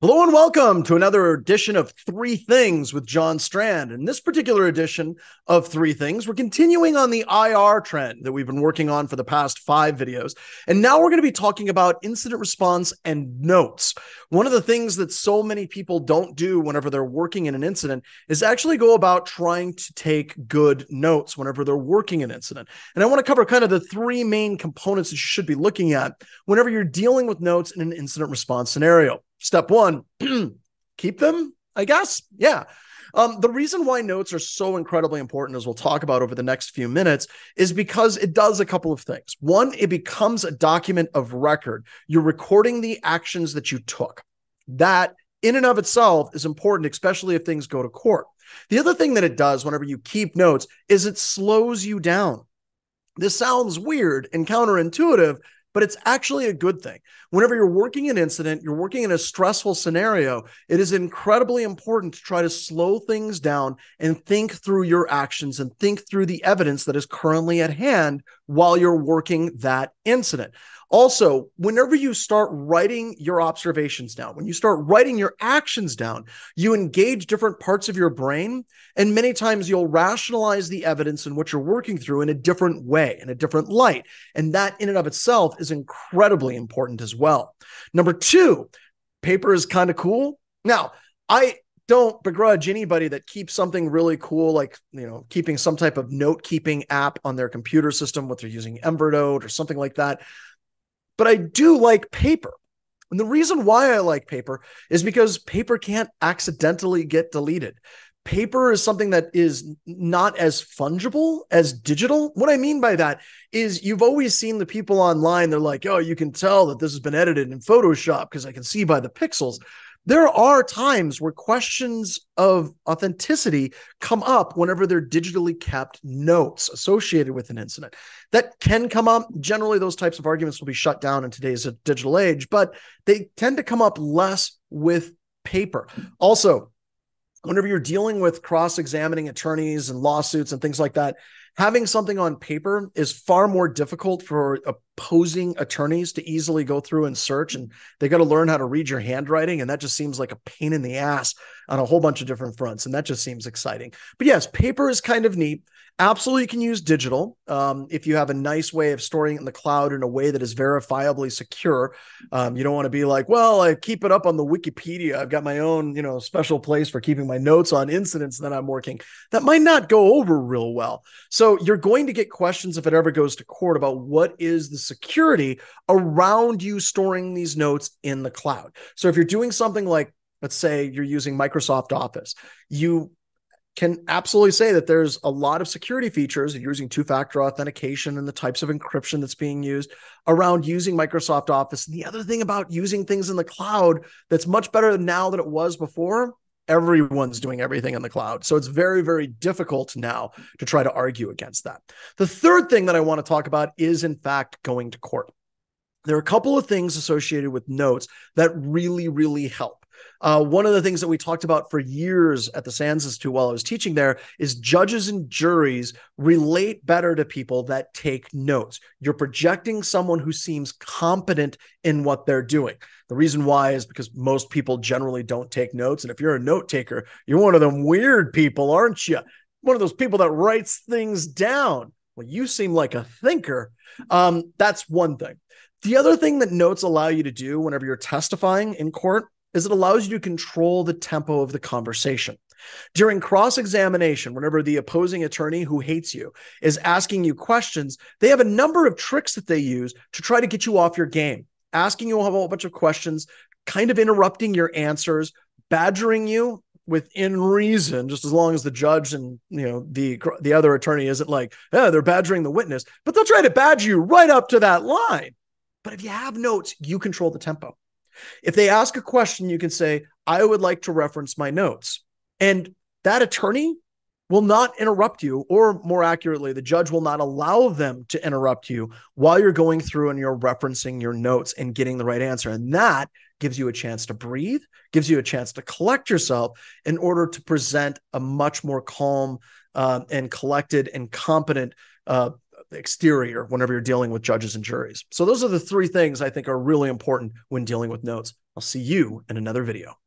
Hello and welcome to another edition of Three Things with John Strand. In this particular edition of Three Things, we're continuing on the IR trend that we've been working on for the past 5 videos. And now we're going to be talking about incident response and notes. One of the things that so many people don't do whenever they're working in an incident is actually go about trying to take good notes whenever they're working an incident. And I want to cover kind of the 3 main components that you should be looking at whenever you're dealing with notes in an incident response scenario. Step 1, keep them, I guess. Yeah. The reason why notes are so incredibly important, as we'll talk about over the next few minutes, is because it does a couple of things. 1, it becomes a document of record. You're recording the actions that you took. That, in and of itself, is important, especially if things go to court. The other thing that it does whenever you keep notes is it slows you down. This sounds weird and counterintuitive, but it's actually a good thing. Whenever you're working an incident, you're working in a stressful scenario, it is incredibly important to try to slow things down and think through your actions and think through the evidence that is currently at hand while you're working that incident. Also, whenever you start writing your observations down, when you start writing your actions down, you engage different parts of your brain, and many times you'll rationalize the evidence in what you're working through in a different way, in a different light. And that in and of itself is incredibly important as well. Number 2, paper is kind of cool. Now, I don't begrudge anybody that keeps something really cool, like, keeping some type of note-keeping app on their computer system, whether they're using Evernote or something like that. But I do like paper. And the reason why I like paper is because paper can't accidentally get deleted. Paper is something that is not as fungible as digital. What I mean by that is you've always seen the people online, they're like, oh, you can tell that this has been edited in Photoshop because I can see by the pixels. There are times where questions of authenticity come up whenever they're digitally kept notes associated with an incident. That can come up. Generally, those types of arguments will be shut down in today's digital age, but they tend to come up less with paper. Also, whenever you're dealing with cross-examining attorneys and lawsuits and things like that, having something on paper is far more difficult for opposing attorneys to easily go through and search, and they got to learn how to read your handwriting, and that just seems like a pain in the ass on a whole bunch of different fronts, and that just seems exciting. But yes, paper is kind of neat. Absolutely, you can use digital if you have a nice way of storing it in the cloud in a way that is verifiably secure. You don't want to be like, well, I keep it up on the Wikipedia. I've got my own, special place for keeping my notes on incidents that I'm working. That might not go over real well. So you're going to get questions if it ever goes to court about what is the security around you storing these notes in the cloud. So if you're doing something like, let's say you're using Microsoft Office, you can absolutely say that there's a lot of security features, you're using 2-factor authentication and the types of encryption that's being used around using Microsoft Office. And the other thing about using things in the cloud that's much better now than it was before, everyone's doing everything in the cloud. So it's very, very difficult now to try to argue against that. The third thing that I want to talk about is, in fact, going to court. There are a couple of things associated with notes that really, really help. One of the things that we talked about for years at the SANS Institute while I was teaching there is judges and juries relate better to people that take notes. You're projecting someone who seems competent in what they're doing. The reason why is because most people generally don't take notes. And if you're a note taker, you're one of them weird people, aren't you? One of those people that writes things down. Well, you seem like a thinker. That's one thing. The other thing that notes allow you to do whenever you're testifying in court is it allows you to control the tempo of the conversation. During cross-examination, whenever the opposing attorney who hates you is asking you questions, they have a number of tricks that they use to try to get you off your game, asking you a whole bunch of questions, kind of interrupting your answers, badgering you within reason, just as long as the judge and the other attorney isn't like, they're badgering the witness, but they'll try to badger you right up to that line. But if you have notes, you control the tempo. If they ask a question, you can say, I would like to reference my notes. And that attorney will not interrupt you, or more accurately, the judge will not allow them to interrupt you while you're going through and you're referencing your notes and getting the right answer. And that gives you a chance to breathe, gives you a chance to collect yourself in order to present a much more calm and collected and competent exterior whenever you're dealing with judges and juries. So those are the 3 things I think are really important when dealing with notes. I'll see you in another video.